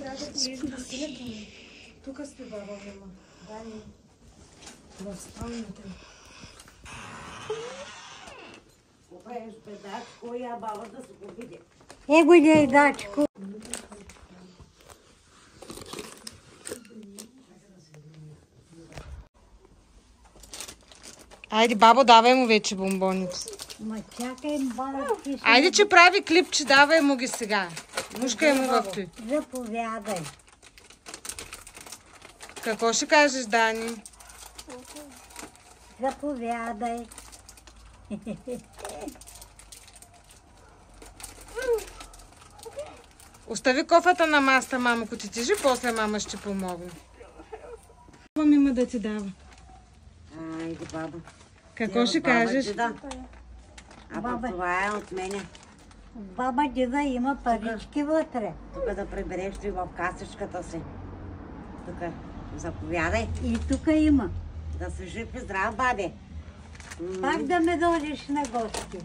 трябва да полезем на силата ми. Тук сте, баба Вима. Дани. В спалнята. Купаеш бедачко, я баба да се го види. Его не дачко. Айде, бабо, давай му вече бомбоните. Ма чакай, баба, ти ще... Айде, че прави клипче, давай му ги сега. Мушкай му в той. Заповядай. Какво ще кажеш, Дани? Заповядай. Остави кофата на маста, мамо, ако ти тежи, после мама ще помогне. Баба има да ти дава. Айде, баба. Какво ще кажеш? Баба, това е от мене. Баба Дида има парички вътре. Тук да прибереш ти в касичката си. Тук, заповядай. И тук има. Да си жив и здрав, бабе. Пак да ме дойдеш на гости.